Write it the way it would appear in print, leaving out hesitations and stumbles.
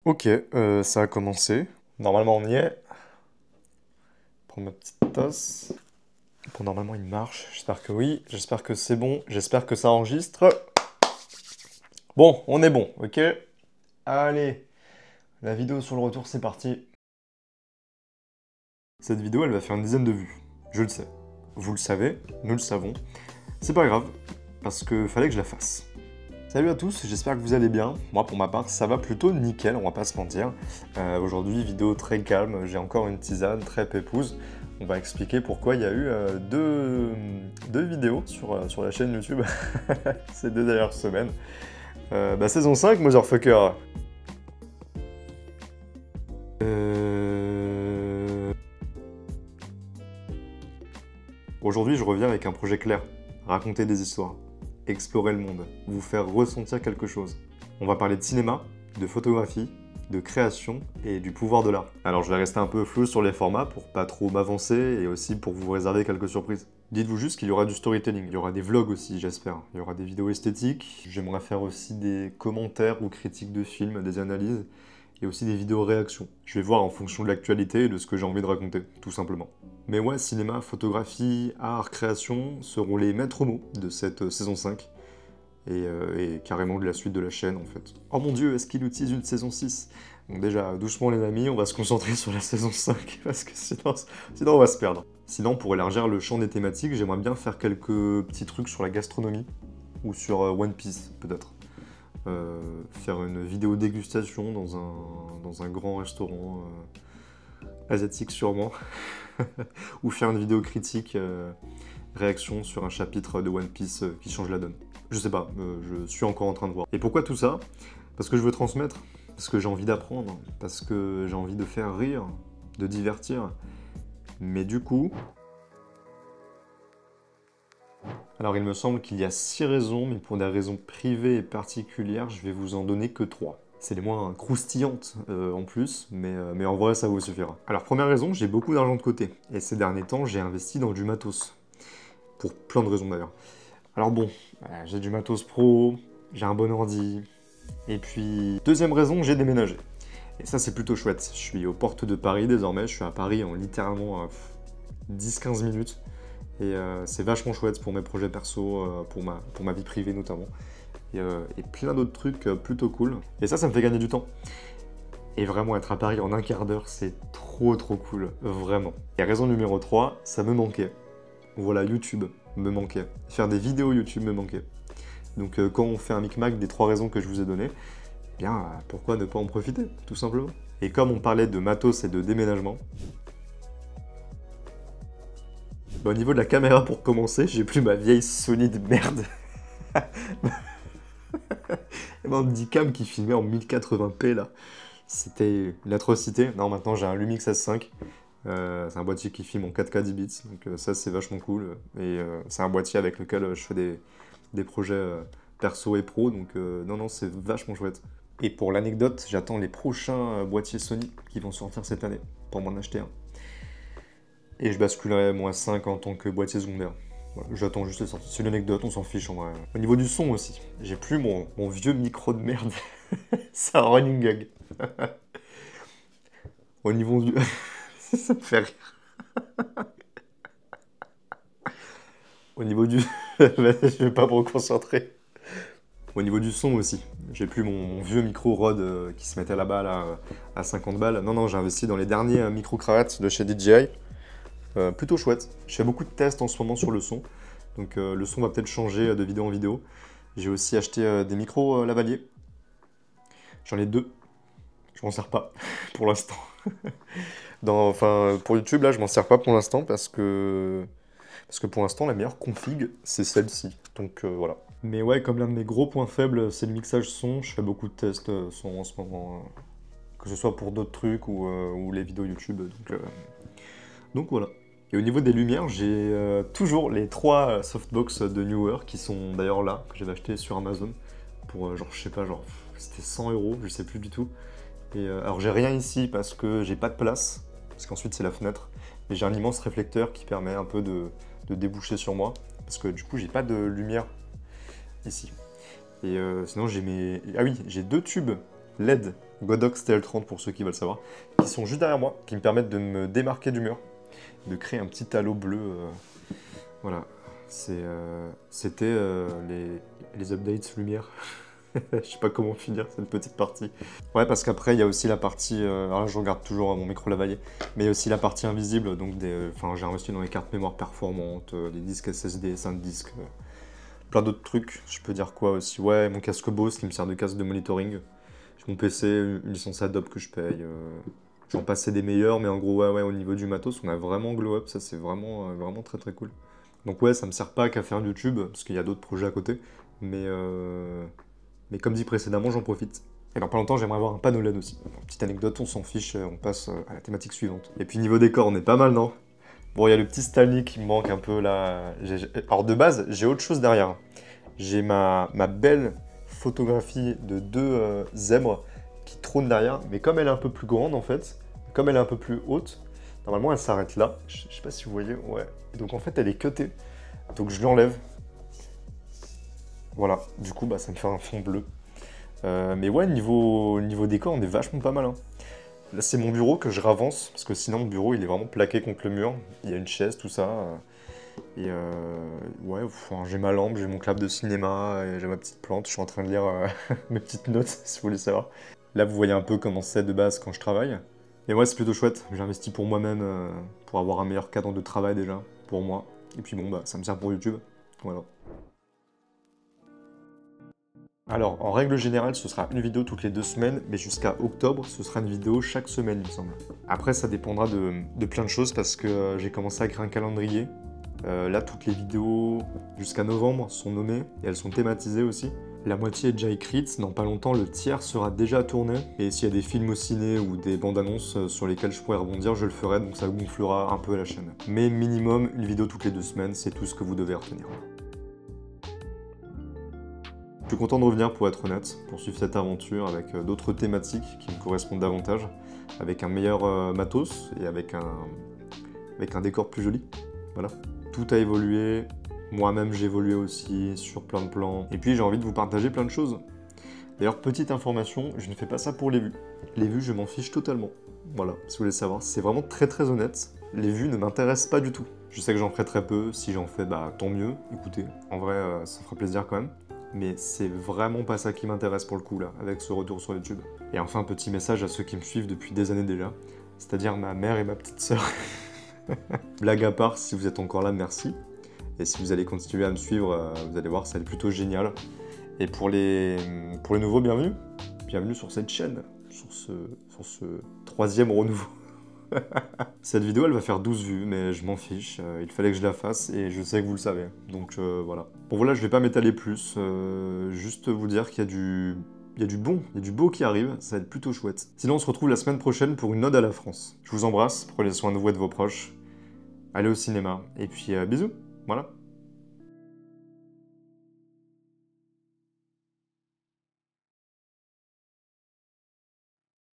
Ok, ça a commencé. Normalement, on y est. Prends ma petite tasse. Bon, normalement, il marche. J'espère que oui. J'espère que c'est bon. J'espère que ça enregistre. Bon, on est bon, ok? Allez, la vidéo sur le retour, c'est parti. Cette vidéo, elle va faire une dizaine de vues. Je le sais. Vous le savez, nous le savons. C'est pas grave, parce que fallait que je la fasse. Salut à tous, j'espère que vous allez bien. Moi, pour ma part, ça va plutôt nickel, on va pas se mentir. Aujourd'hui, vidéo très calme, j'ai encore une tisane très pépouse. On va expliquer pourquoi il y a eu deux vidéos sur la chaîne YouTube ces 2 dernières semaines. Saison 5, Motherfucker. Aujourd'hui, je reviens avec un projet clair. Raconter des histoires, explorer le monde, vous faire ressentir quelque chose. On va parler de cinéma, de photographie, de création et du pouvoir de l'art. Alors je vais rester un peu flou sur les formats pour pas trop m'avancer et aussi pour vous réserver quelques surprises. Dites-vous juste qu'il y aura du storytelling, il y aura des vlogs aussi j'espère, il y aura des vidéos esthétiques, j'aimerais faire aussi des commentaires ou critiques de films, des analyses et aussi des vidéos réactions. Je vais voir en fonction de l'actualité et de ce que j'ai envie de raconter, tout simplement. Mais ouais, cinéma, photographie, art, création seront les maîtres mots de cette saison 5 et carrément de la suite de la chaîne en fait. Oh mon dieu, est-ce qu'il utilise une saison 6? Bon déjà, doucement les amis, on va se concentrer sur la saison 5 parce que sinon on va se perdre. Sinon, pour élargir le champ des thématiques, j'aimerais bien faire quelques petits trucs sur la gastronomie ou sur One Piece peut-être. Faire une vidéo dégustation dans un grand restaurant asiatique sûrement. Ou faire une vidéo critique, réaction sur un chapitre de One Piece qui change la donne. Je sais pas, je suis encore en train de voir. Et pourquoi tout ça? Parce que je veux transmettre, parce que j'ai envie d'apprendre, parce que j'ai envie de faire rire, de divertir. Mais du coup... Alors il me semble qu'il y a 6 raisons, mais pour des raisons privées et particulières, je vais vous en donner que 3. C'est les moins croustillantes en plus, mais en vrai ça vous suffira. Alors première raison, j'ai beaucoup d'argent de côté, et ces derniers temps j'ai investi dans du matos. Pour plein de raisons d'ailleurs. Alors bon, j'ai du matos pro, j'ai un bon ordi, et puis deuxième raison, j'ai déménagé. Et ça c'est plutôt chouette, je suis aux portes de Paris désormais, je suis à Paris en littéralement 10-15 minutes. Et c'est vachement chouette pour mes projets perso, pour ma vie privée notamment. Et plein d'autres trucs plutôt cool. Et ça me fait gagner du temps. Et vraiment être à Paris en un quart d'heure, c'est trop cool, vraiment. Et raison numéro 3, ça me manquait. Voilà, YouTube me manquait. Faire des vidéos YouTube me manquait. Donc quand on fait un micmac des 3 raisons que je vous ai données, eh bien pourquoi ne pas en profiter, tout simplement. Et comme on parlait de matos et de déménagement, au niveau de la caméra pour commencer, j'ai plus ma vieille Sony de merde. Ma Handycam qui filmait en 1080p là. C'était une atrocité. Non, maintenant j'ai un Lumix S5. C'est un boîtier qui filme en 4K 10 bits, donc ça c'est vachement cool. Et c'est un boîtier avec lequel je fais des projets perso et pro, donc non, c'est vachement chouette. Et pour l'anecdote, j'attends les prochains boîtiers Sony qui vont sortir cette année pour m'en acheter un. Et je basculerai -5 en tant que boîtier secondaire. Voilà, j'attends juste les sorties. C'est une anecdote, on s'en fiche en vrai. Au niveau du son aussi, j'ai plus mon vieux micro de merde. C'est un running gag. Au niveau du... Ça me fait rire. Au niveau du... Je vais pas me reconcentrer. Au niveau du son aussi, j'ai plus mon vieux micro Rode qui se mettait là-bas là, à 50 balles. Non, j'ai investi dans les derniers micro-cravates de chez DJI. Plutôt chouette. Je fais beaucoup de tests en ce moment sur le son. Donc le son va peut-être changer de vidéo en vidéo. J'ai aussi acheté des micros lavaliers. J'en ai 2. Je m'en sers pas pour l'instant. Enfin, pour YouTube, là, je m'en sers pas pour l'instant parce que pour l'instant, la meilleure config, c'est celle-ci. Donc voilà. Mais ouais, comme l'un de mes gros points faibles, c'est le mixage son, je fais beaucoup de tests son en ce moment. Que ce soit pour d'autres trucs ou les vidéos YouTube. Donc voilà. Et au niveau des lumières, j'ai toujours les 3 softbox de Neewer qui sont d'ailleurs là, que j'avais acheté sur Amazon pour genre, je sais pas, genre c'était 100 €, je sais plus du tout. Et alors j'ai rien ici parce que j'ai pas de place, parce qu'ensuite c'est la fenêtre. Et j'ai un immense réflecteur qui permet un peu de déboucher sur moi, parce que du coup j'ai pas de lumière ici. Et sinon j'ai mes... Ah oui, j'ai 2 tubes LED Godox TL30 pour ceux qui veulent savoir, qui sont juste derrière moi, qui me permettent de me démarquer du mur, de créer un petit halo bleu. Voilà, c'était les updates lumière. Je sais pas comment finir cette petite partie. Ouais, parce qu'après, il y a aussi la partie... alors là, je regarde toujours mon micro lavalier. Mais il y a aussi la partie invisible. Donc, j'ai investi dans les cartes mémoire performantes, des disques SSD, 5 disques, plein d'autres trucs. Je peux dire quoi aussi? Ouais, mon casque Bose qui me sert de casque de monitoring. J'ai mon PC, une licence Adobe que je paye. J'en passais des meilleurs, mais en gros, ouais, au niveau du matos, on a vraiment glow up. Ça, c'est vraiment, vraiment très très cool. Donc ouais, ça me sert pas qu'à faire YouTube, parce qu'il y a d'autres projets à côté. Mais comme dit précédemment, j'en profite. Et dans pas longtemps, j'aimerais avoir un panneau LED aussi. Bon, petite anecdote, on s'en fiche, on passe à la thématique suivante. Et puis niveau décor, on est pas mal, non? Bon, il y a le petit Stanley qui me manque un peu là. Alors de base, j'ai autre chose derrière. J'ai ma belle photographie de deux zèbres qui trônent derrière, mais comme elle est un peu plus grande en fait, comme elle est un peu plus haute, normalement elle s'arrête là. Je sais pas si vous voyez, ouais. Et donc en fait elle est cutée, donc je l'enlève. Voilà, du coup bah, ça me fait un fond bleu. Mais ouais, niveau décor, on est vachement pas mal. Hein. Là, c'est mon bureau que je ravance, parce que sinon, mon bureau, il est vraiment plaqué contre le mur. Il y a une chaise, tout ça. Ouais, enfin, j'ai ma lampe, j'ai mon clap de cinéma, et j'ai ma petite plante. Je suis en train de lire mes petites notes, si vous voulez savoir. Là, vous voyez un peu comment c'est de base quand je travaille. Et ouais, c'est plutôt chouette. J'ai investi pour moi-même, pour avoir un meilleur cadre de travail déjà, pour moi. Et puis bon, bah, ça me sert pour YouTube. Voilà. Alors, en règle générale, ce sera une vidéo toutes les 2 semaines, mais jusqu'à octobre, ce sera une vidéo chaque semaine, il me semble. Après, ça dépendra de plein de choses parce que j'ai commencé à créer un calendrier. Là, toutes les vidéos jusqu'à novembre sont nommées et elles sont thématisées aussi. La moitié est déjà écrite, dans pas longtemps, le tiers sera déjà tourné. Et s'il y a des films au ciné ou des bandes annonces sur lesquelles je pourrais rebondir, je le ferai, donc ça gonflera un peu la chaîne. Mais minimum, une vidéo toutes les 2 semaines, c'est tout ce que vous devez retenir. Je suis content de revenir pour être honnête, poursuivre cette aventure avec d'autres thématiques qui me correspondent davantage, avec un meilleur matos et avec un décor plus joli. Voilà. Tout a évolué, moi-même j'ai évolué aussi sur plein de plans, et puis j'ai envie de vous partager plein de choses. D'ailleurs, petite information, je ne fais pas ça pour les vues. Les vues, je m'en fiche totalement. Voilà, si vous voulez savoir, c'est vraiment très très honnête. Les vues ne m'intéressent pas du tout. Je sais que j'en ferai très peu, si j'en fais, bah tant mieux, écoutez. En vrai, ça fera plaisir quand même. Mais c'est vraiment pas ça qui m'intéresse pour le coup là, avec ce retour sur YouTube. Et enfin, petit message à ceux qui me suivent depuis des années déjà, c'est-à-dire ma mère et ma petite sœur. Blague à part, si vous êtes encore là, merci. Et si vous allez continuer à me suivre, vous allez voir, ça va être plutôt génial. Et pour les nouveaux, bienvenue. Bienvenue sur cette chaîne, sur ce 3e renouveau. Cette vidéo, elle va faire 12 vues, mais je m'en fiche. Il fallait que je la fasse et je sais que vous le savez. Donc voilà. Bon voilà, je vais pas m'étaler plus. Juste vous dire qu'il y a du bon, il y a du beau qui arrive. Ça va être plutôt chouette. Sinon, on se retrouve la semaine prochaine pour une ode à la France. Je vous embrasse, prenez soin de vous et de vos proches. Allez au cinéma. Et puis bisous. Voilà.